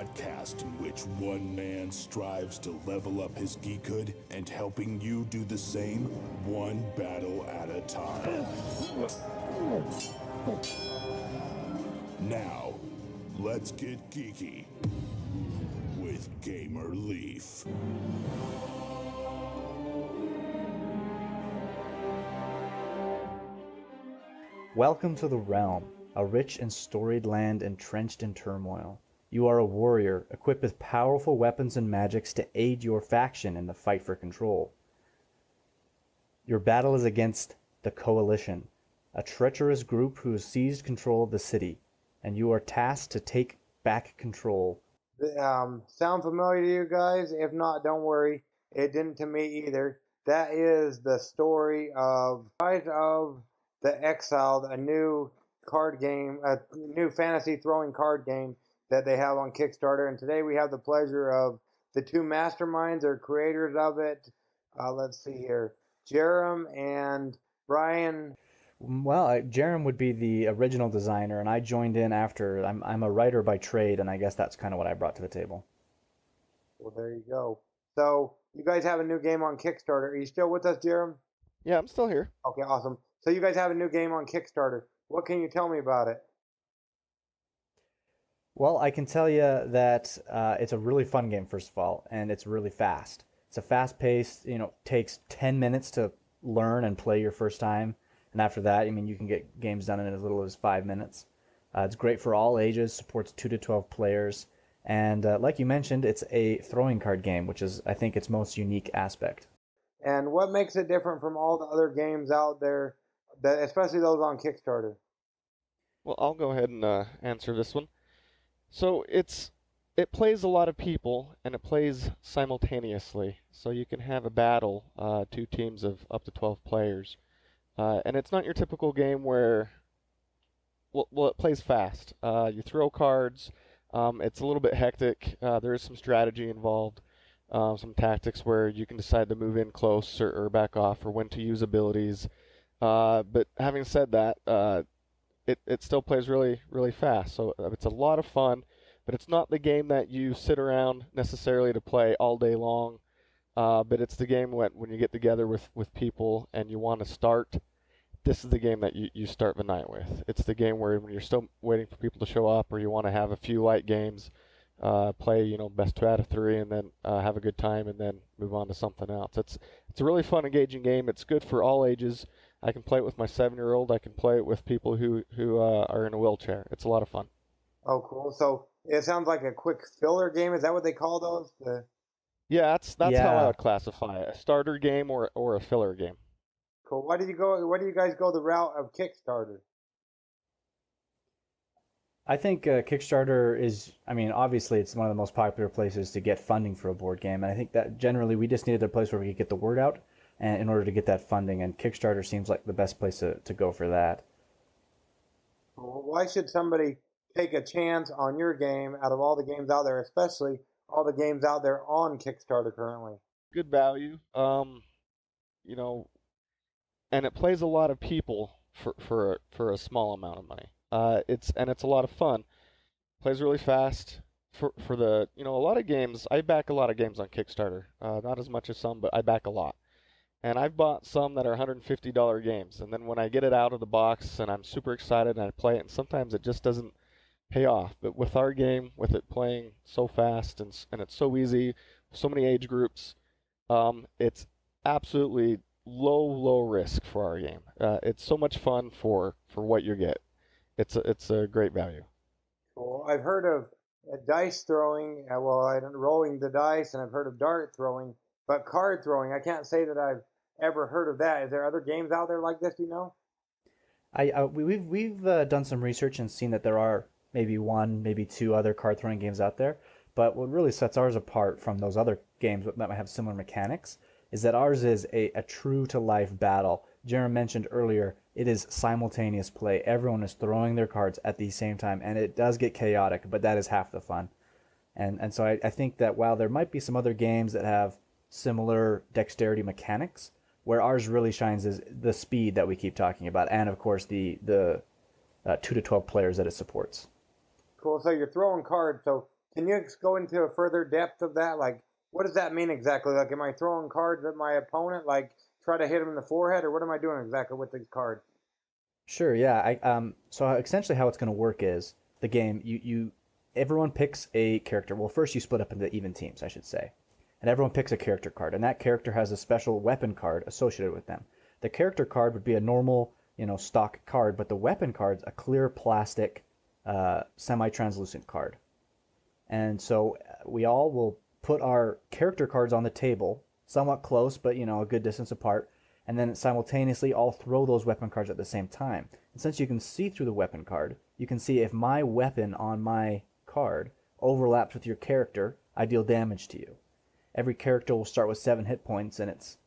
podcast in which one man strives to level up his geekhood and helping you do the same, one battle at a time. Now, let's get geeky with Gamer Leaf. Welcome to the Realm, a rich and storied land entrenched in turmoil. You are a warrior, equipped with powerful weapons and magics to aid your faction in the fight for control. Your battle is against the Coalition, a treacherous group who has seized control of the city, and you are tasked to take back control. Sound familiar to you guys? If not, don't worry. It didn't to me either. That is the story of Rise of the Exiled, a new card game, a new fantasy throwing card game that they have on Kickstarter. And today we have the pleasure of the two masterminds or creators of it. Let's see here. Jarom and Brian. Well, Jarom would be the original designer, and I joined in after. I'm a writer by trade, and I guess that's kind of what I brought to the table. Well, there you go. So you guys have a new game on Kickstarter. Are you still with us, Jarom? Yeah, I'm still here. Okay, awesome. So you guys have a new game on Kickstarter. What can you tell me about it? Well, I can tell you that it's a really fun game, first of all, and it's really fast. It's a fast-paced, takes 10 minutes to learn and play your first time. And after that, you can get games done in as little as 5 minutes. It's great for all ages, supports 2 to 12 players. And like you mentioned, it's a throwing card game, which is, I think, its most unique aspect. And what makes it different from all the other games out there, especially those on Kickstarter? Well, I'll go ahead and answer this one. So it plays a lot of people, and it plays simultaneously. So you can have a battle, 2 teams of up to 12 players. And it's not your typical game where, well, it plays fast. You throw cards. It's a little bit hectic. There is some strategy involved, some tactics where you can decide to move in close or back off, or when to use abilities. But having said that, it still plays really, really fast. So it's a lot of fun, but it's not the game that you sit around necessarily to play all day long. But it's the game when you get together with people and you want to start, this is the game that you start the night with. It's the game where when you're still waiting for people to show up, or you want to have a few light games, play best 2 out of 3, and then have a good time, and then move on to something else. It's a really fun, engaging game. It's good for all ages. I can play it with my 7-year-old. I can play it with people who are in a wheelchair. It's a lot of fun. Oh, cool. So it sounds like a quick filler game. Is that what they call those? Yeah, that's how I would classify it. A starter game or a filler game. Cool. Why do you guys go the route of Kickstarter? I think Kickstarter is, obviously it's one of the most popular places to get funding for a board game. And I think that generally we just needed a place where we could get the word out and in order to get that funding. And Kickstarter seems like the best place to go for that. Well, why should somebody take a chance on your game out of all the games out there, especially all the games out there on Kickstarter currently? Good value. And it plays a lot of people for a small amount of money. It's a lot of fun. Plays really fast. For the a lot of games, I back a lot of games on Kickstarter. Not as much as some, but I back a lot. And I've bought some that are $150 games, and then when I get it out of the box and I'm super excited and I play it, and sometimes it just doesn't pay off. But with our game, with it playing so fast and it's so easy, so many age groups, it's absolutely low risk for our game. It's so much fun for what you get. It's a great value. Cool. I've heard of dice throwing. Rolling the dice, and I've heard of dart throwing, but card throwing, I can't say that I've ever heard of that. Is there other games out there like this? Do you know? We've done some research and seen that there are maybe 1, maybe 2 other card throwing games out there. But what really sets ours apart from those other games that might have similar mechanics is that ours is a true-to-life battle. Jarom mentioned earlier, it is simultaneous play. Everyone is throwing their cards at the same time, and it does get chaotic, but that is half the fun. And so I think that while there might be some other games that have similar dexterity mechanics, where ours really shines is the speed that we keep talking about, and of course the 2 to 12 players that it supports. Cool. So you're throwing cards. So Can you go into a further depth of that? Like, what does that mean exactly? Like, am I throwing cards at my opponent, like try to hit him in the forehead, or what am I doing exactly with these cards? Sure, yeah. So essentially how it's going to work is the game, everyone picks a character. Well, first you split up into even teams, I should say. And everyone picks a character card, and that character has a special weapon card associated with them. The character card would be a normal, stock card, but the weapon card's a clear plastic, semi-translucent card. And so we all will put our character cards on the table, somewhat close, but a good distance apart, and then simultaneously all throw those weapon cards at the same time. And since you can see through the weapon card, you can see if my weapon on my card overlaps with your character, I deal damage to you. Every character will start with 7 hit points, and it's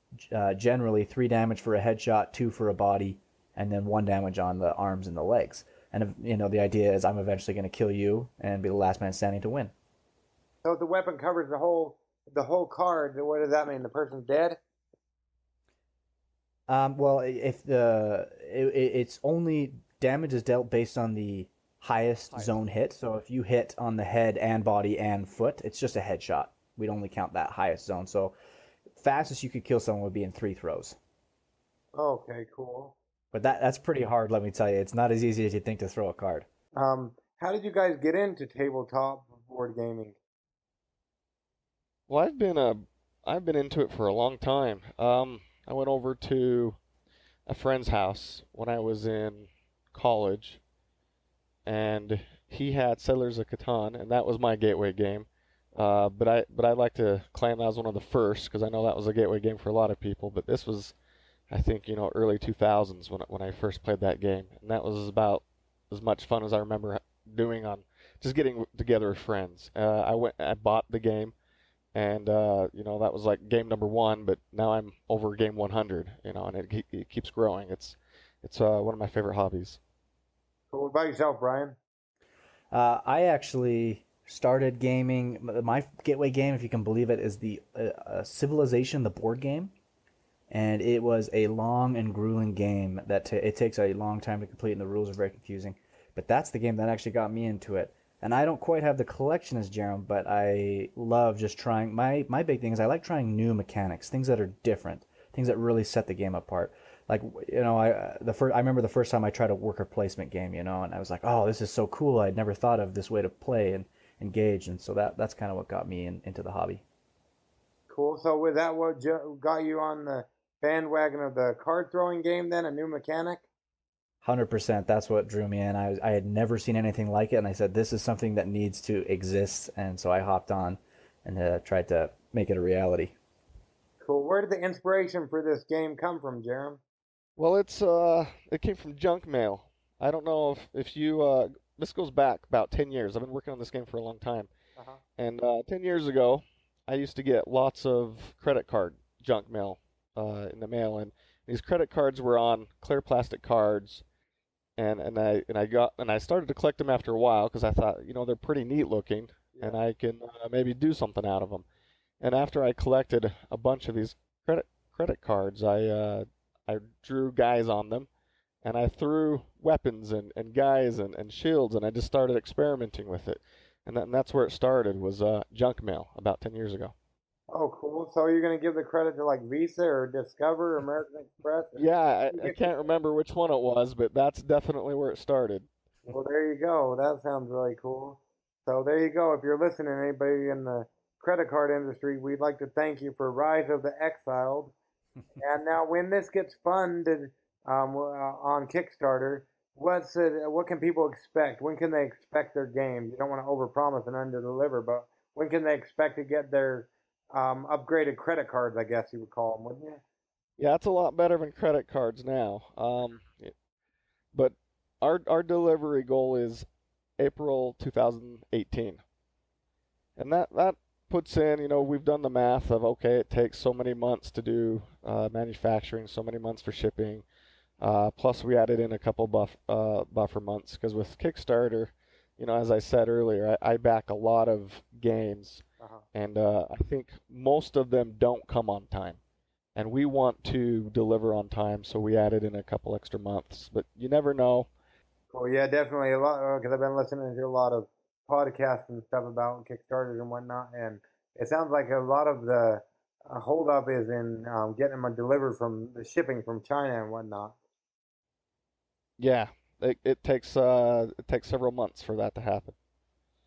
generally 3 damage for a headshot, 2 for a body, and then 1 damage on the arms and the legs. And the idea is I'm eventually going to kill you and be the last man standing to win. So if the weapon covers the whole card, what does that mean? The person's dead? Well, if it's only damage is dealt based on the highest zone hit. So if you hit on the head and body and foot, it's just a headshot. We'd only count that highest zone. So fastest you could kill someone would be in 3 throws. Okay, cool. But that's pretty hard, let me tell you. It's not as easy as you think to throw a card. How did you guys get into tabletop board gaming? Well, I've been into it for a long time. I went over to a friend's house when I was in college, and he had Settlers of Catan, and that was my gateway game. But I like to claim that was one of the first, because I know that was a gateway game for a lot of people. But this was, I think, early 2000s when I first played that game, and that was about as much fun as I remember doing on just getting together with friends. I bought the game, and that was like game number 1, but now I'm over game 100, and it keeps growing. It's one of my favorite hobbies. So what about yourself, Brian? I actually started gaming. My gateway game, if you can believe it, is the Civilization, the board game. And it was a long and grueling game that it takes a long time to complete, and the rules are very confusing. But that's the game that actually got me into it. And I don't quite have the collection as Jarom, but I love just trying. My big thing is I like trying new mechanics, things that are different, things that really set the game apart. Like, I remember the first time I tried a worker placement game, and I was like, oh, this is so cool. I'd never thought of this way to play and engage. And so that's kind of what got me into the hobby. Cool. So was that what got you on the bandwagon of the card throwing game then, a new mechanic? 100%. That's what drew me in. I had never seen anything like it, and I said, this is something that needs to exist. And so I hopped on and tried to make it a reality. Cool. Where did the inspiration for this game come from, Jarom? Well, it came from junk mail. I don't know if you this goes back about 10 years. I've been working on this game for a long time. Uh-huh. And 10 years ago, I used to get lots of credit card junk mail in the mail, and these credit cards were on clear plastic cards, and I started to collect them after a while because I thought, they're pretty neat looking, Yeah. and I can maybe do something out of them. And after I collected a bunch of these credit cards, I drew guys on them, and I threw weapons and guys and shields, and I just started experimenting with it. And that's where it started, was junk mail about 10 years ago. Oh, cool. So you're going to give the credit to like Visa or Discover or American Express? Yeah, I can't remember which one it was, but that's definitely where it started. Well, there you go. That sounds really cool. So there you go. If you're listening, anybody in the credit card industry, we'd like to thank you for Rise of the Exiled. And now when this gets funded on Kickstarter, what can people expect? When can they expect their game? You don't want to overpromise and underdeliver, but when can they expect to get their upgraded credit cards, I guess you would call them, wouldn't you? Yeah, it's a lot better than credit cards now. But our delivery goal is April 2018. And that puts in, we've done the math of, okay, it takes so many months to do manufacturing, so many months for shipping. Plus we added in a couple buffer months, because with Kickstarter, as I said earlier, I back a lot of games, and I think most of them don't come on time. And we want to deliver on time, so we added in a couple extra months. But you never know. Well, yeah, definitely a lot, because I've been listening to a lot of podcasts and stuff about Kickstarters and whatnot, and it sounds like a lot of the holdup is in getting them delivered from the shipping from China and whatnot. Yeah, it takes several months for that to happen.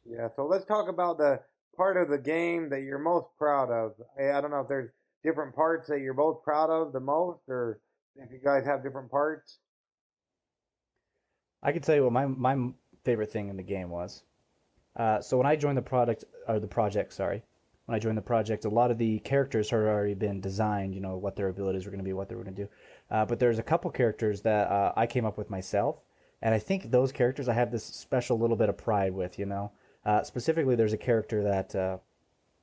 Yeah, so let's talk about the part of the game that you're most proud of. I don't know if there's different parts that you're both proud of the most, or if you guys have different parts. I can tell you what my favorite thing in the game was. So when I joined the project, sorry, when I joined the project, a lot of the characters had already been designed. You know what their abilities were going to be, what they were going to do. But there's a couple characters that I came up with myself, and I think those characters I have this special little bit of pride with. You know, specifically, there's a character that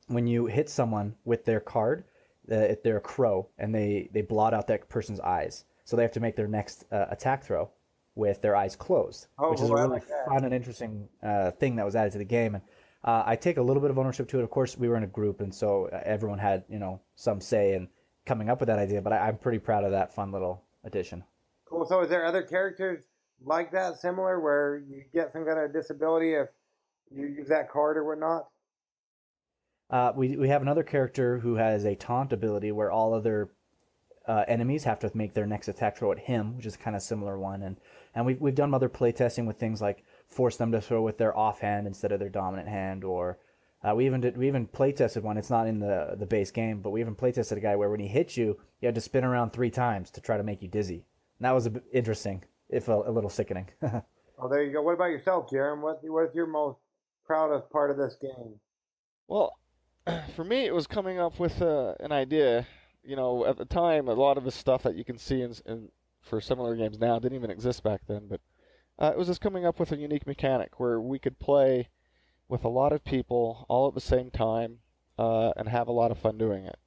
when you hit someone with their card, they're a crow, and they blot out that person's eyes, so they have to make their next attack throw with their eyes closed, which is a really fun and interesting thing that was added to the game. And I take a little bit of ownership to it. Of course, we were in a group, and so everyone had some say in coming up with that idea. But I'm pretty proud of that fun little addition. Cool. So, is there other characters like that, similar, where you get some kind of disability if you use that card or whatnot? We have another character who has a taunt ability where all other enemies have to make their next attack throw at him, which is kind of similar one. And we've done other playtesting with things like force them to throw with their offhand instead of their dominant hand, or we even playtested one. It's not in the base game, but we even playtested a guy where when he hits you, you had to spin around 3 times to try to make you dizzy. And that was a bit interesting, if a little sickening. Oh, there you go. What about yourself, Jarom? What's your most proudest part of this game? Well, for me, it was coming up with an idea. At the time, a lot of the stuff that you can see for similar games now didn't even exist back then. But it was just coming up with a unique mechanic where we could play with a lot of people all at the same time and have a lot of fun doing it.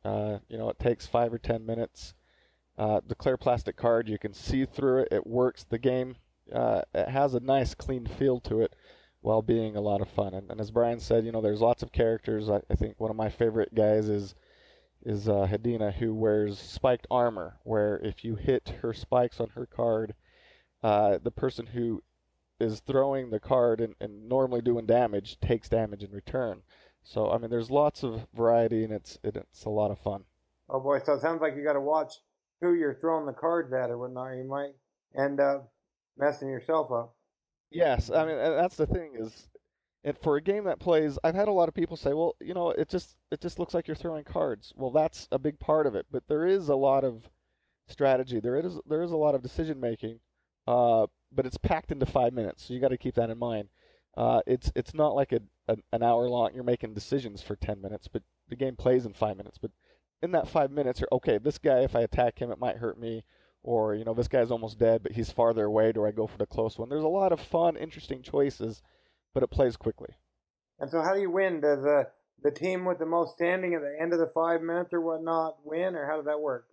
It takes 5 or 10 minutes. The clear plastic card, you can see through it. It works. The game, it has a nice, clean feel to it while being a lot of fun. And as Brian said, there's lots of characters. I think one of my favorite guys is Hedina, who wears spiked armor, where if you hit her spikes on her card, the person who is throwing the card and normally doing damage takes damage in return. So, there's lots of variety, and it's a lot of fun. Oh boy, so it sounds like you got to watch who you're throwing the cards at or whatnot. You might end up messing yourself up. Yes, that's the thing is, and for a game that plays, I've had a lot of people say, well, it just looks like you're throwing cards. Well, that's a big part of it, but there is a lot of strategy. There is a lot of decision making, but it's packed into 5 minutes, so you got to keep that in mind. It's not like an hour long. You're making decisions for 10 minutes, but the game plays in 5 minutes. But in that 5 minutes, you're okay. This guy, if I attack him, it might hurt me. Or, this guy's almost dead, but he's farther away. Do I go for the close one? There's a lot of fun, interesting choices, but it plays quickly. And so how do you win? Does the team with the most standing at the end of the 5 minutes or whatnot win, or how does that work?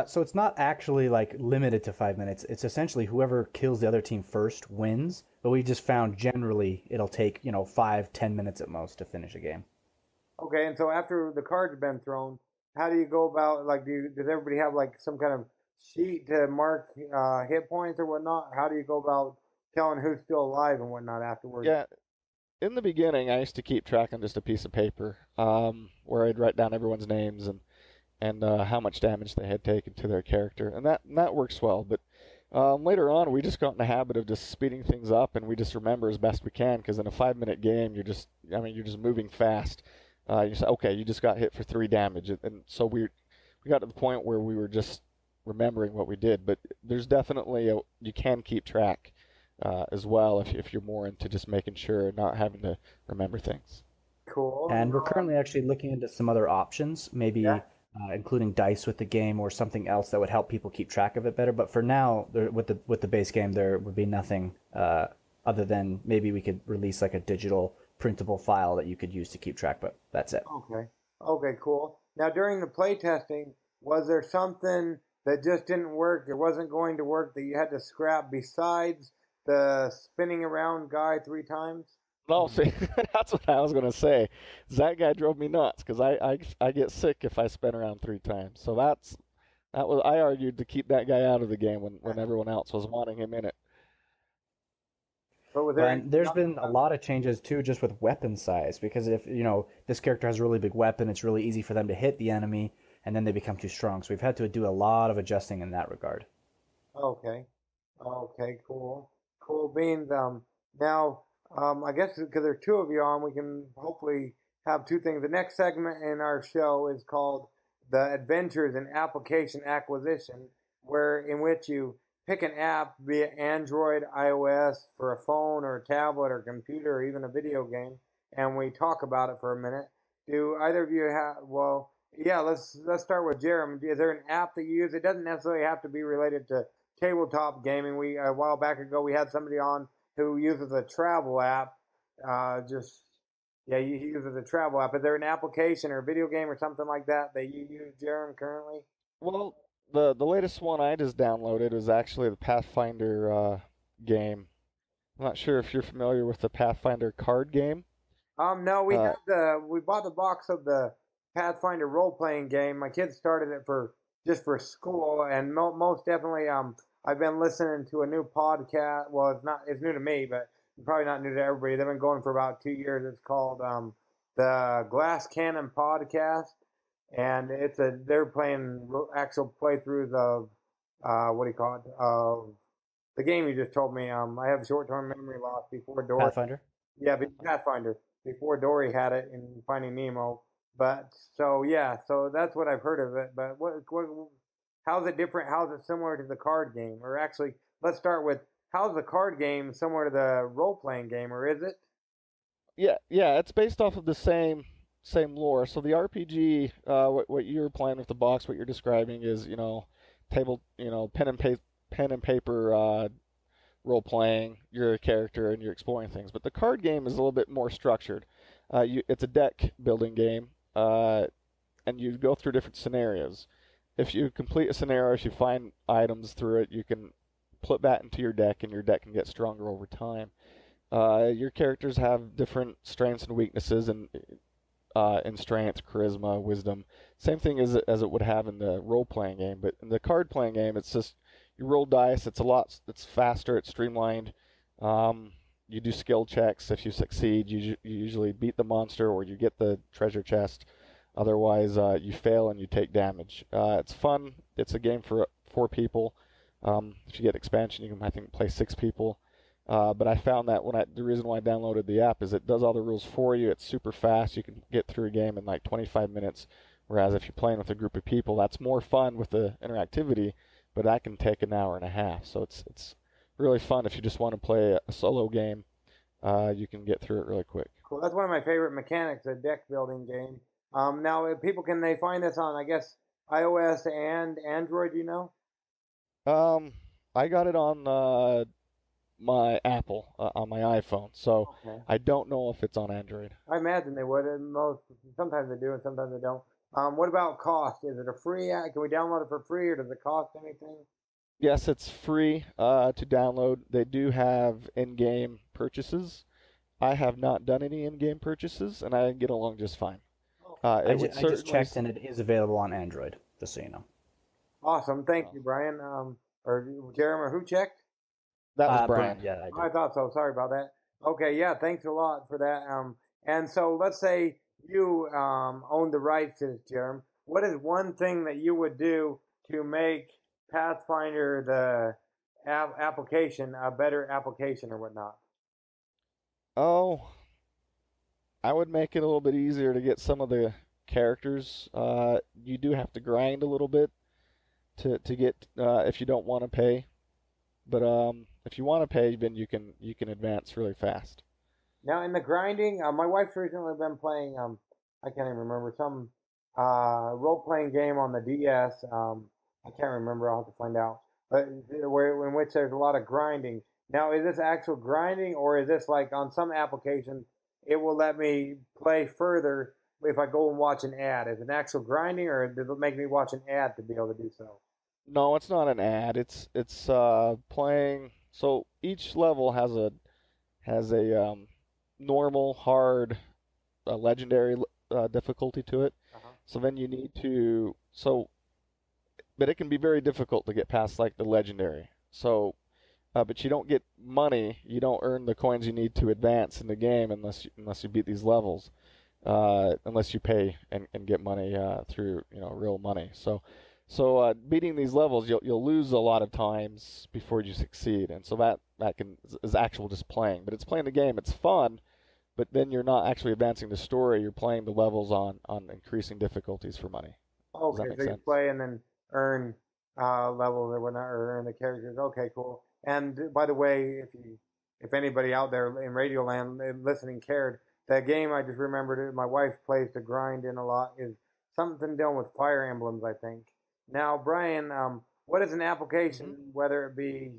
So it's not actually limited to 5 minutes. It's essentially whoever kills the other team first wins. But we just found generally it'll take 5-10 minutes at most to finish a game. Okay, and so after the cards have been thrown, how do you go about, does everybody have some kind of sheet to mark hit points or whatnot? How do you go about telling who's still alive and whatnot afterwards? Yeah, in the beginning, I used to keep track on just a piece of paper where I'd write down everyone's names and how much damage they had taken to their character, and that works well. But later on, we just got in the habit of just speeding things up, and we just remember as best we can, because in a 5-minute game, you're just moving fast. You say, okay, you just got hit for 3 damage, and so we got to the point where we were just remembering what we did. But there's definitely you can keep track as well if you're more into just making sure and not having to remember things. Cool. And we're currently actually looking into some other options, maybe including dice with the game or something else that would help people keep track of it better. But for now, with the base game, there would be nothing other than maybe we could release a digital printable file that you could use to keep track, but that's it. Okay, cool. Now, during the playtesting, was there something that just didn't work, it wasn't going to work, that you had to scrap besides the spinning around guy 3 times? No, see, that's what I was going to say. That guy drove me nuts, because I get sick if I spin around 3 times. So I argued to keep that guy out of the game when everyone else was wanting him in it. But was But there and there's been a lot of changes too, just with weapon size. Because if this character has a really big weapon, it's really easy for them to hit the enemy, and then they become too strong. So we've had to do a lot of adjusting in that regard. Okay. Okay, cool. Cool beans. Now, I guess because there are two of you on, we can hopefully have two things. The next segment in our show is called The Adventures in Application Acquisition, in which you pick an app, be it Android, iOS, for a phone or a tablet or computer or even a video game, and we talk about it for a minute. Do either of you have, well, yeah, let's start with Jarom. Is there an app that you use? It doesn't necessarily have to be related to tabletop gaming. A while back ago, we had somebody on who uses a travel app. He uses a travel app. Is there an application or a video game or something like that you use, Jarom, currently? Well, the latest one I just downloaded was actually the Pathfinder game. I'm not sure if you're familiar with the Pathfinder card game. No, we bought the box of the Pathfinder role playing game. My kids started it just for school, and most definitely I've been listening to a new podcast. Well, it's new to me, but probably not new to everybody. They've been going for about 2 years. It's called the Glass Cannon Podcast, and they're playing actual playthroughs of what do you call it? The game you just told me. I have short-term memory loss before Dory. Pathfinder. Yeah, Pathfinder before Dory had it in Finding Nemo. But so that's what I've heard of it. But how's it different? How's it similar to the card game? Or actually, let's start with how's the card game similar to the role-playing game, or is it? Yeah, it's based off of the same lore. So the RPG, what you're playing with the box, what you're describing is pen and paper role playing. You're a character and you're exploring things. But the card game is a little bit more structured. It's a deck building game, and you go through different scenarios. If you complete a scenario, if you find items through it, you can put that into your deck, and your deck can get stronger over time. Your characters have different strengths and weaknesses, and in strength, charisma, wisdom. Same thing as it would have in the role-playing game. But in the card-playing game, it's just you roll dice. It's faster. It's streamlined. You do skill checks. If you succeed, you usually beat the monster or you get the treasure chest. Otherwise, you fail and you take damage. It's fun. It's a game for 4 people. If you get expansion, you can, I think, play 6 people. But I found that the reason why I downloaded the app is it does all the rules for you. It's super fast. You can get through a game in like 25 minutes. Whereas if you're playing with a group of people, that's more fun with the interactivity, but that can take an hour and a half. So it's really fun if you just want to play a solo game. You can get through it really quick. Cool. That's one of my favorite mechanics, a deck building game. Now, can they find this on, I guess, iOS and Android, I got it on my Apple, on my iPhone, so Okay. I don't know if it's on Android. I imagine they would. Sometimes they do and sometimes they don't. What about cost? Is it a free app? Can we download it for free, or does it cost anything? Yes, it's free to download. They do have in-game purchases. I have not done any in-game purchases, and I get along just fine. I just checked, and it is available on Android, just so you know. Awesome. Thank you, Brian. Or Jeremy, who checked? That was Brian. Yeah, I did. I thought so. Sorry about that. Okay, yeah, thanks a lot for that. And so let's say you own the rights to this, Jeremy. What is one thing that you would do to make Pathfinder, the application, a better application or whatnot? Oh, I would make it a little bit easier to get some of the characters. You do have to grind a little bit to get if you don't want to pay. But if you want to pay, then you can advance really fast. Now, in the grinding, my wife's recently been playing, I can't even remember, some role-playing game on the DS. I can't remember. I'll have to find out. But in which there's a lot of grinding. Now, is this actual grinding, or is this like on some applications, it will let me play further if I go and watch an ad? Is it actual grinding, or does it make me watch an ad to be able to do so? No, it's not an ad. It's playing. So each level has a normal, hard, legendary difficulty to it. Uh-huh. So then you need to but it can be very difficult to get past like the legendary. So but you don't get money. You don't earn the coins you need to advance in the game unless you beat these levels, unless you pay and get money through real money. So beating these levels, you'll lose a lot of times before you succeed, and so that is actual just playing. But it's playing the game. It's fun, but then you're not actually advancing the story. You're playing the levels on increasing difficulties for money. Does that Okay, make so you sense? play and then earn levels or whatnot, or earn the characters. Okay, cool. And by the way, if anybody out there in Radioland listening cared, that game I just remembered it. My wife plays to grind in a lot. Is something dealing with Fire Emblems, I think. Now, Brian, what is an application, whether it be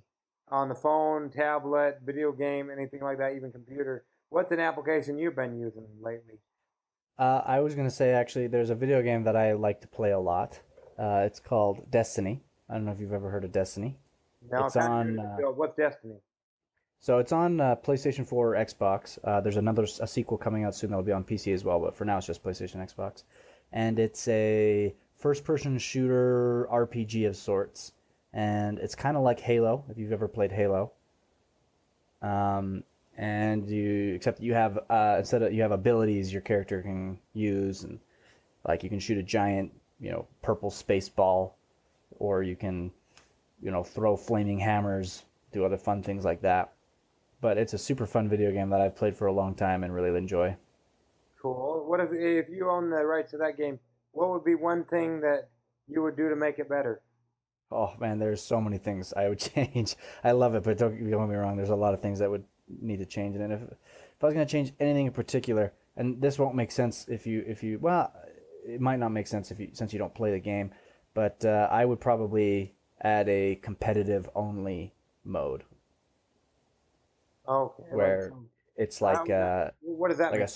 on the phone, tablet, video game, anything like that, even computer? What's an application you've been using lately? I was gonna say actually, there's a video game that I like to play a lot. It's called Destiny. I don't know if you've ever heard of Destiny. Now, It's on. what's Destiny? So it's on PlayStation 4 or Xbox. There's a sequel coming out soon that'll be on PC as well, but for now it's just PlayStation, Xbox. And it's a first-person shooter RPG of sorts, and it's kind of like Halo, if you've ever played Halo. And except you have instead of you have abilities your character can use, and like you can shoot a giant, purple space ball, or you can, throw flaming hammers, do other fun things like that. But it's a super fun video game that I've played for a long time and really enjoy. Cool. What if you own the rights to that game? What would be one thing that you would do to make it better? Oh man, there's so many things I would change. I love it, but don't get me wrong. There's a lot of things that would need to change. And if I was going to change anything in particular, and this won't make sense if you well, it might not make sense since you don't play the game, but I would probably add a competitive only mode. Okay. Where it's like what does that mean?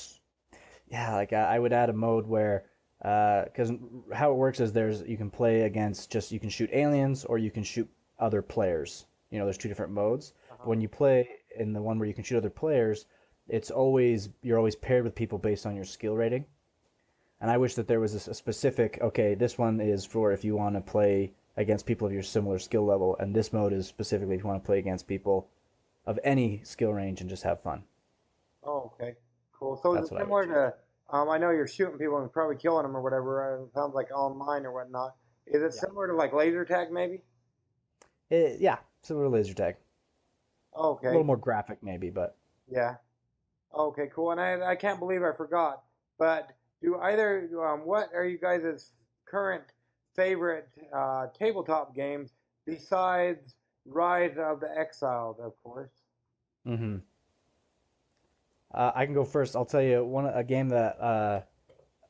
I would add a mode where because how it works is you can play against you can shoot aliens or you can shoot other players. There's two different modes. But when you play in the one where you can shoot other players, you're always paired with people based on your skill rating. And I wish that there was a specific, okay, this one is for if you want to play against people of your similar skill level, and this mode is specifically if you want to play against people of any skill range and just have fun. Oh, okay. Cool. So That's it's similar to, I know you're shooting people and probably killing them or whatever. It sounds like online or whatnot. Is it similar to like laser tag maybe? Yeah, similar to laser tag. Okay. A little more graphic maybe, but. Yeah. Okay, cool. And I can't believe I forgot, but what are you guys' current favorite tabletop games besides Rise of the Exiled, of course? Mm-hmm. I can go first. I'll tell you a game that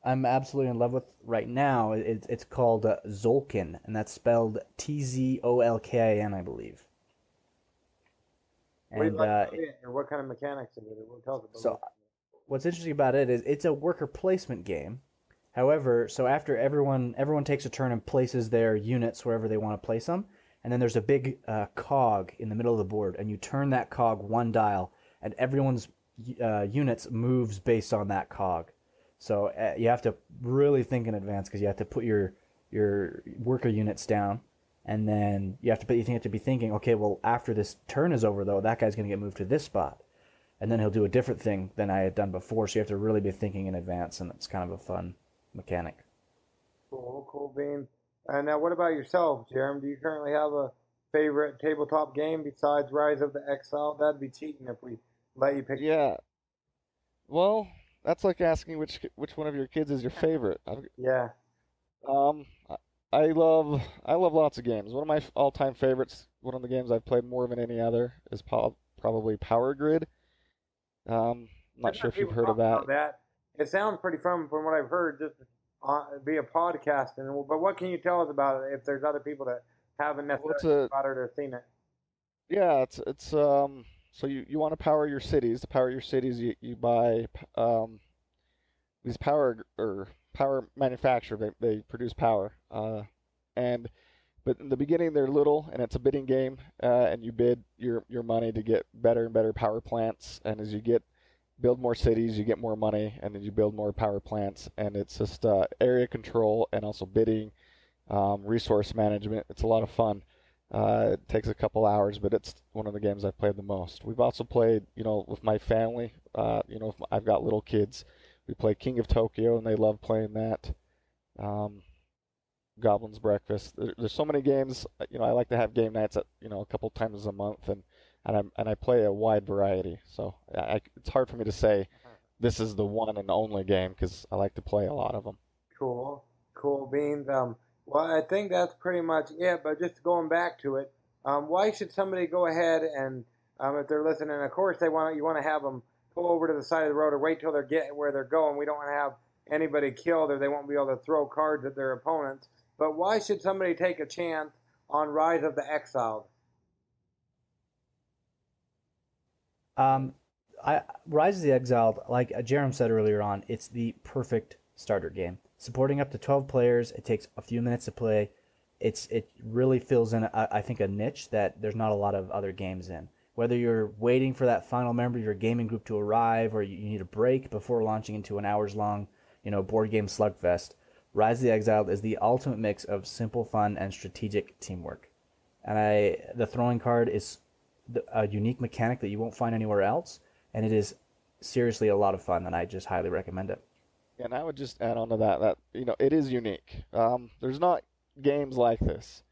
I'm absolutely in love with right now. It's called Zolkin, and that's spelled Tzolkin, I believe. What do you like about it, or what kind of mechanics is it? Tell us about it. What's interesting about it is it's a worker placement game. However, so after everyone takes a turn and places their units wherever they want to place them, and then there's a big cog in the middle of the board, and you turn that cog one dial, and everyone's units moves based on that cog. So you have to really think in advance because you have to put your worker units down, and then you have to be thinking, okay, well after this turn is over though, that guy's going to get moved to this spot, and then he'll do a different thing than I had done before. So you have to really be thinking in advance, and it's kind of a fun mechanic. Cool beans. And now, what about yourself, Jarom? Do you currently have a favorite tabletop game besides Rise of the Exile? That'd be cheating if we let you pick. Yeah. Well, that's like asking which one of your kids is your favorite. Yeah. I love lots of games. One of my all-time favorites, one of the games I've played more than any other, is probably Power Grid. I'm not sure if you've heard of that. It sounds pretty fun from what I've heard, just via podcasting. But what can you tell us about it if there's other people that haven't necessarily about it or seen it? Yeah, it's so you want to power your cities. To power your cities, you buy these power manufacturer. They produce power. But in the beginning they're little, and it's a bidding game, and you bid your money to get better and better power plants. And as you build more cities, you get more money, and then you build more power plants. And it's just area control and also bidding, resource management. It's a lot of fun. It takes a couple hours, but it's one of the games I've played the most. We've also played, with my family. I've got little kids. We play King of Tokyo, and they love playing that. Goblin's Breakfast. There's so many games. I like to have game nights a couple times a month, and I play a wide variety. So it's hard for me to say this is the one and only game because I like to play a lot of them. Cool beans. Well, I think that's pretty much it. But just going back to it, why should somebody go ahead and, if they're listening, of course you want to have them pull over to the side of the road or wait till they're getting where they're going. We don't want to have anybody killed or they won't be able to throw cards at their opponents. But why should somebody take a chance on Rise of the Exiled? Rise of the Exiled, like Jarom said earlier on, it's the perfect starter game. Supporting up to 12 players, it takes a few minutes to play. It really fills in, I think, a niche that there's not a lot of other games in. Whether you're waiting for that final member of your gaming group to arrive or you need a break before launching into an hours-long, board game slugfest, Rise of the Exiled is the ultimate mix of simple fun and strategic teamwork. And the throwing card is a unique mechanic that you won't find anywhere else, and it is seriously a lot of fun, and I just highly recommend it. And I would just add on to that it is unique. There's not games like this.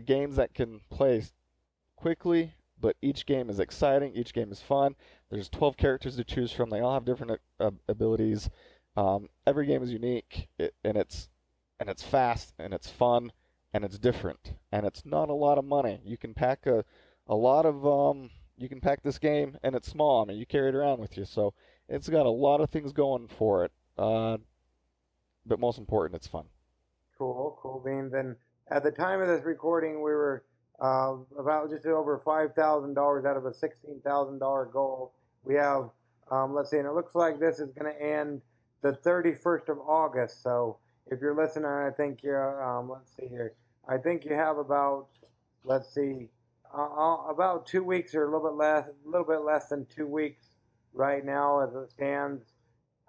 Games that can play quickly, but each game is exciting, each game is fun. There's 12 characters to choose from. They all have different abilities. Every game is unique, and it's fast, and it's fun, and it's different, and it's not a lot of money. You can pack you can pack this game, and it's small. I mean, you carry it around with you, so it's got a lot of things going for it. But most important, it's fun. Cool beans. And at the time of this recording, we were about just over $5,000 out of a $16,000 goal. We have, let's see, and it looks like this is going to end the 31st of August. So if you're listening, I think you're, let's see here. I think you have about, let's see, about 2 weeks or a little bit less than 2 weeks right now as it stands.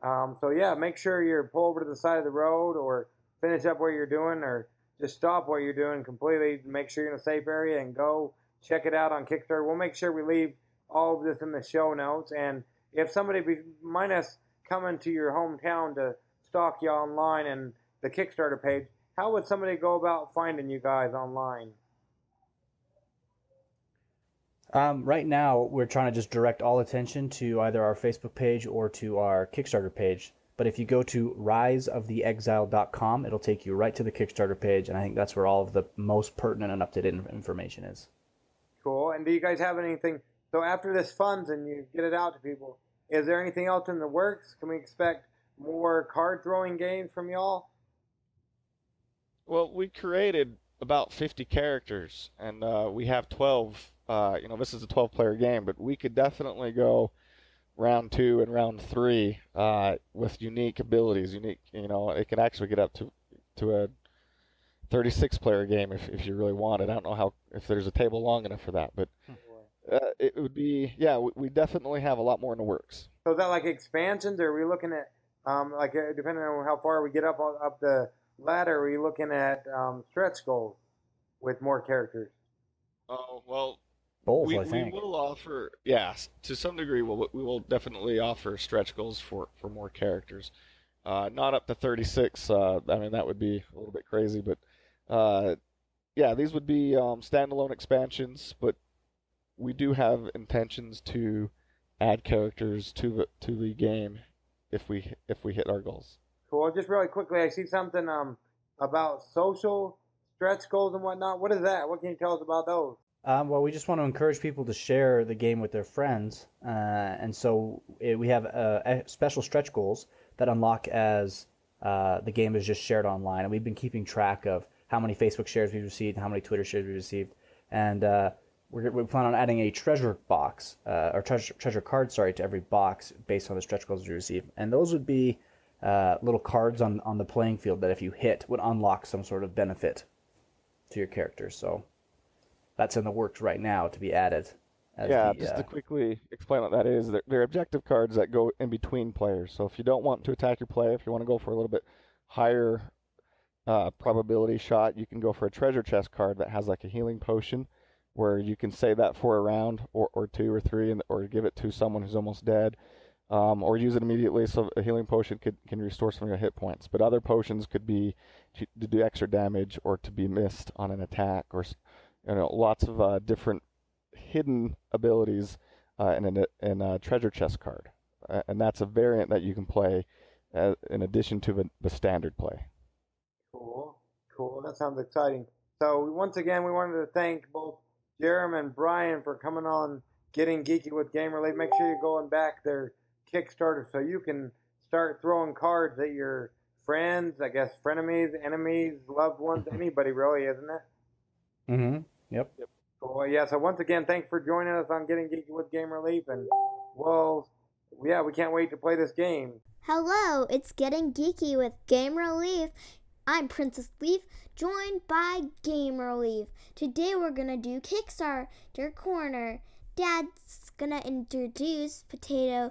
So yeah, make sure you pull over to the side of the road or finish up what you're doing or just stop what you're doing completely. Make sure you're in a safe area and go check it out on Kickstarter. We'll make sure we leave all of this in the show notes. And if somebody mind us coming to your hometown to stalk you online and the Kickstarter page, how would somebody go about finding you guys online? Right now, we're trying to just direct all attention to either our Facebook page or to our Kickstarter page. But if you go to riseoftheexile.com, it'll take you right to the Kickstarter page, and I think that's where all of the most pertinent and up-to-date information is. Cool. And do you guys have anything? So after this funds and you get it out to people, is there anything else in the works? Can we expect more card-throwing games from y'all? Well, we created about 50 characters, and we have 12. This is a 12-player game, but we could definitely go round 2 and round 3 with unique abilities. It could actually get up to a 36-player game if you really wanted. I don't know if there's a table long enough for that, but it would be, we definitely have a lot more in the works. So is that like expansions, or are we looking at, depending on how far we get up the ladder, are we looking at stretch goals with more characters? Oh, well, Both, we I think. will offer, to some degree, we will definitely offer stretch goals for more characters. Not up to 36. I mean, that would be a little bit crazy, but these would be standalone expansions, but we do have intentions to add characters to the game if we hit our goals. Cool. Just really quickly, I see something about social stretch goals and whatnot. What is that? What can you tell us about those? Well, we just want to encourage people to share the game with their friends, and so we have special stretch goals that unlock as the game is just shared online, and we've been keeping track of how many Facebook shares we've received, how many Twitter shares we've received, and we plan on adding a treasure box, or treasure card, to every box based on the stretch goals we receive, and those would be little cards on the playing field that if you hit would unlock some sort of benefit to your character. So that's in the works right now to be added. Just to quickly explain what that is, they're objective cards that go in between players. So if you don't want to attack your player, if you want to go for a little bit higher probability shot, you can go for a treasure chest card that has like a healing potion, where you can save that for a round or two or three, or give it to someone who's almost dead, or use it immediately. So a healing potion can restore some of your hit points. But other potions could be to do extra damage or to be missed on an attack, or lots of different hidden abilities in a treasure chest card, and that's a variant that you can play in addition to the standard play. Cool. That sounds exciting. So once again, we wanted to thank both Jarom and Brian for coming on Getting Geeky with Game Relief. Make sure you go and back their Kickstarter so you can start throwing cards at your friends, I guess, frenemies, enemies, loved ones, anybody really, isn't it? Mm-hmm. Yep. Cool. Yeah, so once again, thanks for joining us on Getting Geeky with Game Relief. And, well, yeah, we can't wait to play this game. Hello, it's Getting Geeky with Game Relief. I'm Princess Leaf, joined by Game Relief. Today we're going to do Kickstarter Corner. Dad's going to introduce Potato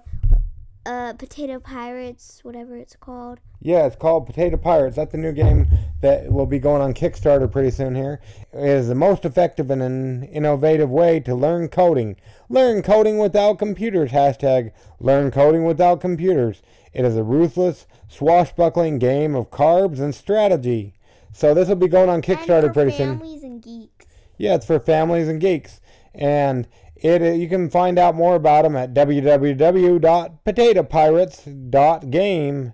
Pirates, whatever it's called. Yeah, it's called Potato Pirates. That's a new game that will be going on Kickstarter pretty soon here. It is the most effective and an innovative way to learn coding. Learn coding without computers. Hashtag learn coding without computers. It is a ruthless, swashbuckling game of carbs and strategy. So this will be going on Kickstarter pretty soon. And for families and geeks. Yeah, it's for families and geeks. And you can find out more about them at www.potatopirates.game.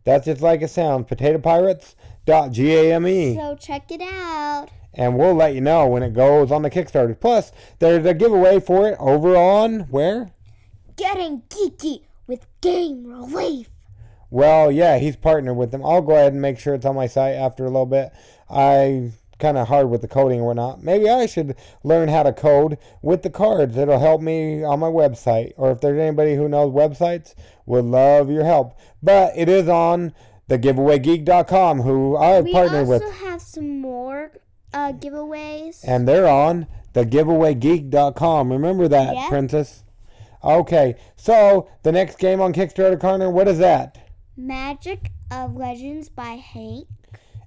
That's just like it sounds, potatopirates.game. So check it out. And we'll let you know when it goes on the Kickstarter. Plus, there's a giveaway for it over on where? Getting Geeky with Game Relief. Well, yeah, he's partnered with them. I'll go ahead and make sure it's on my site after a little bit. I kind of hard with the coding or whatnot. Maybe I should learn how to code with the cards. It'll help me on my website. Or if there's anybody who knows websites, would love your help. But it is on thegiveawaygeek.com, who I've partnered with. We also have some more giveaways. And they're on thegiveawaygeek.com. Remember that, yep. Princess. Okay, so the next game on Kickstarter Corner, what is that? Magic of Legends by Hank.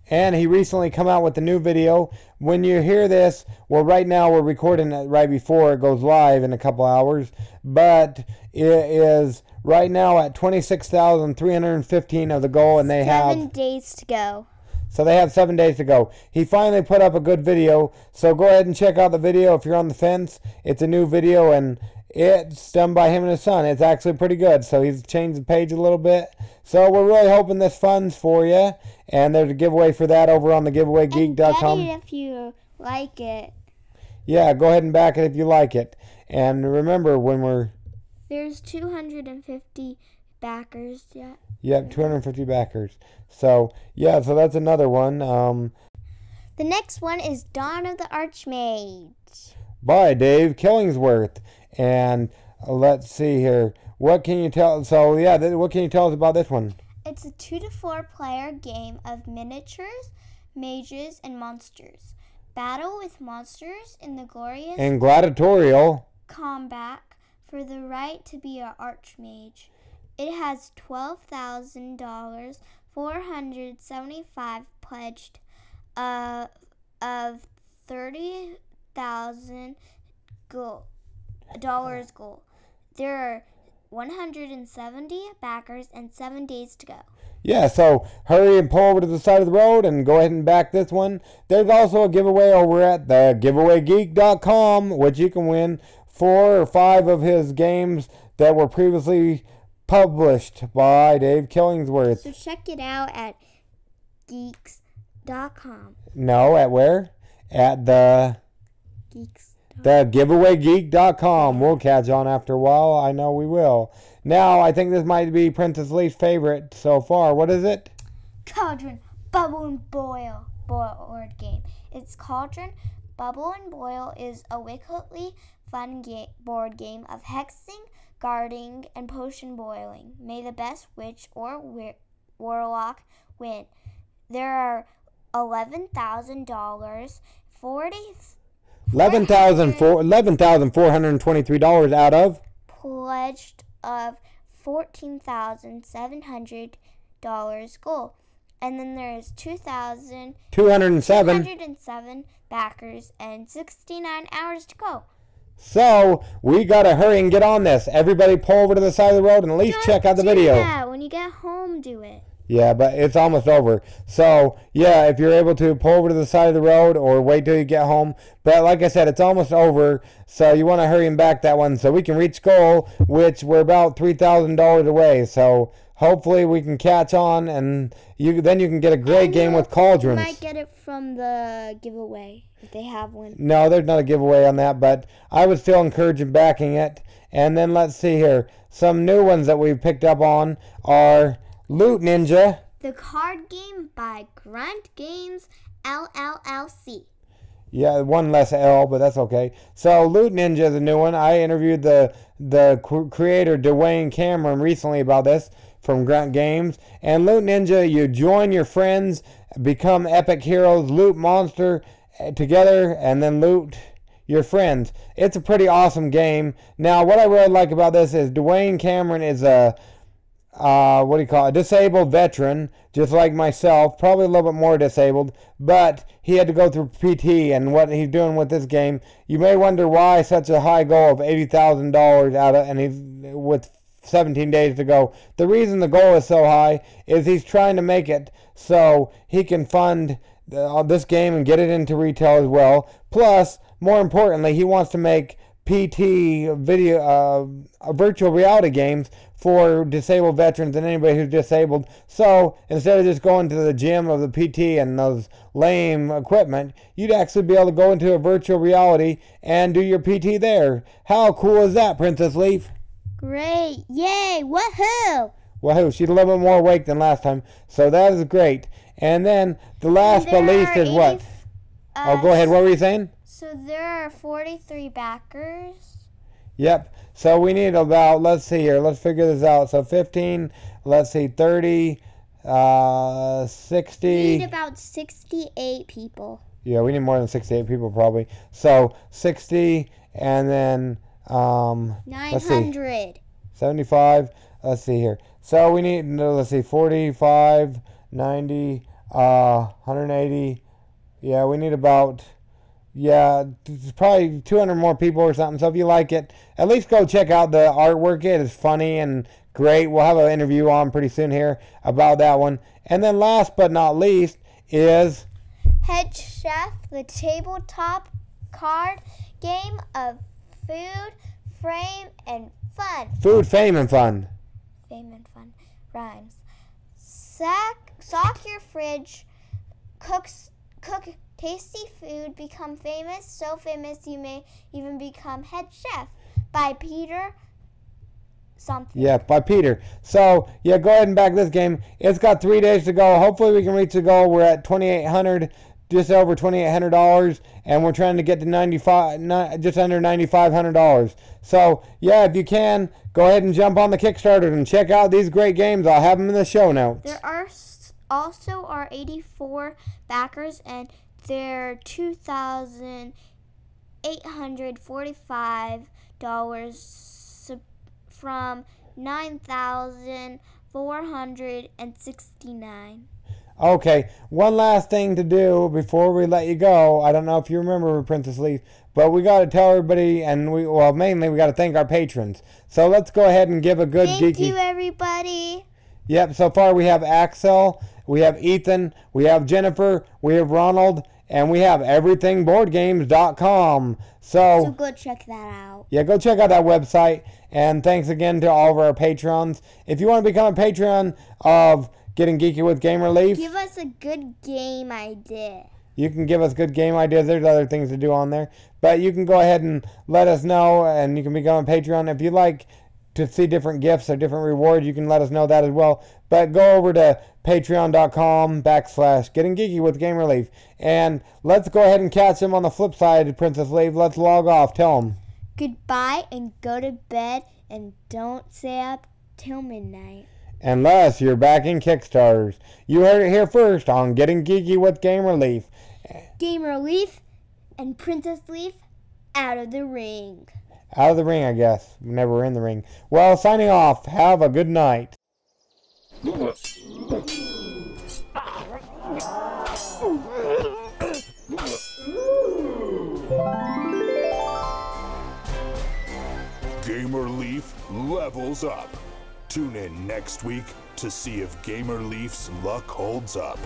And he recently come out with a new video. When you hear this, well, right now we're recording it right before it goes live in a couple hours. But it is right now at 26,315 of the goal, and they have 7 days to go. So they have 7 days to go. He finally put up a good video. So go ahead and check out the video if you're on the fence. It's a new video, and it's done by him and his son. It's actually pretty good. So he's changed the page a little bit. So we're really hoping this fun's for you. And there's a giveaway for that over on thegiveawaygeek.com. And get it if you like it. Yeah, go ahead and back it if you like it. And remember, there's 250 backers yet. Yep, 250 backers. So, yeah, so that's another one. The next one is Dawn of the Archmage. By Dave Killingsworth. And let's see here. What can you tell? So, yeah, what can you tell us about this one? It's a 2 to 4 player game of miniatures, mages, and monsters. Battle with monsters in the glorious and gladiatorial combat for the right to be an Archmage. It has $12,000, 475 pledged of $30,000 goal. There are 170 backers and 7 days to go. Yeah, so hurry and pull over to the side of the road and go ahead and back this one. There's also a giveaway over at thegiveawaygeek.com, which you can win 4 or 5 of his games that were previously published by Dave Killingsworth. So check it out at geeks.com. No, at where? At the Geeks. thegiveawaygeek.com. We'll catch on after a while. I know we will. Now, I think this might be Princess Lee's favorite so far. What is it? Cauldron, Bubble, and Boil board game. It's Cauldron, Bubble, and Boil is a wickedly fun board game of hexing, guarding, and potion boiling. May the best witch or warlock win. There are $11,000, $11,423 out of pledged of $14,700 goal. And then there's 2,207 207 backers and 69 hours to go. So we gotta hurry and get on this. Everybody pull over to the side of the road and at least check out the video. Yeah, when you get home, do it. Yeah, but it's almost over. So yeah, if you're able to pull over to the side of the road or wait till you get home. But like I said, it's almost over. So you want to hurry and back that one so we can reach goal, which we're about $3,000 away. So hopefully we can catch on, and then you can get a great game with Cauldrons. You might get it from the giveaway if they have one. No, there's not a giveaway on that, but I would still encourage you backing it. And then let's see here. Some new ones that we've picked up on are Lewt Ninja. The card game by Grunt Games LLC. Yeah, one less L, but that's okay. So Lewt Ninja is a new one. I interviewed the creator Dwayne Cameron recently about this from Grunt Games. And Lewt Ninja, you join your friends, become epic heroes, loot monster together, and then loot your friends. It's a pretty awesome game. Now, what I really like about this is Dwayne Cameron is a a disabled veteran, just like myself, probably a little bit more disabled, but he had to go through PT, and what he's doing with this game, you may wonder why such a high goal of $80,000 and he's with 17 days to go. The reason the goal is so high is he's trying to make it so he can fund this game and get it into retail as well. Plus, more importantly, he wants to make PT virtual reality games for disabled veterans and anybody who's disabled. So instead of just going to the gym of the PT and those lame equipment, you'd actually be able to go into a virtual reality and do your PT there. How cool is that, Princess Leaf? Great. Yay. Woohoo. Woohoo. She's a little bit more awake than last time. So that is great. And then the last but least is what? Oh, go ahead. What were you saying? So there are 43 backers. Yep. So we need about, let's see here. Let's figure this out. So 15, let's see, 30, 60. We need about 68 people. Yeah, we need more than 68 people probably. So 60 and then 900. Let's see, 75. Let's see here. So we need, let's see, 45, 90, 180. Yeah, we need about, it's probably 200 more people or something. So if you like it, at least go check out the artwork. It is funny and great. We'll have an interview on pretty soon here about that one. And then last but not least is Head Chef, the tabletop card game of food, fame, and fun. Food, fame, and fun. Fame and fun rhymes. Stock your fridge, cook tasty food, become famous, so famous you may even become head chef. By Peter something. Yeah, by Peter. So, yeah, go ahead and back this game. It's got 3 days to go. Hopefully we can reach the goal. We're at $2,800, just over $2,800, and we're trying to get to just under $9,500. So, yeah, if you can, go ahead and jump on the Kickstarter and check out these great games. I'll have them in the show notes. There are also our 84 backers, and they're $2,845 from $9,469. Okay, one last thing to do before we let you go. I don't know if you remember, Princess Leaf, but we got to tell everybody, and mainly we got to thank our patrons. So let's go ahead and give a good Thank you, everybody. Yep, so far we have Axel, we have Ethan, we have Jennifer, we have Ronald, and we have everythingboardgames.com. So go check that out. Yeah, go check out that website. And thanks again to all of our patrons. If you want to become a patron of Getting Geeky with Gamer Leaf, give us a good game idea. You can give us good game ideas. There's other things to do on there. But you can go ahead and let us know, and you can become a Patreon. If you like to see different gifts or different rewards, you can let us know that as well. But go over to patreon.com/Getting Geeky with Gamer Leaf. And let's go ahead and catch him on the flip side, Princess Leaf. Let's log off. Tell him. Goodbye and go to bed, and don't stay up till midnight. Unless you're backing Kickstarters. You heard it here first on Getting Geeky with Gamer Leaf. Gamer Leaf and Princess Leaf out of the ring. Out of the ring, I guess. Never in the ring. Well, signing off. Have a good night. Gamer Leaf levels up. Tune in next week to see if Gamer Leaf's luck holds up.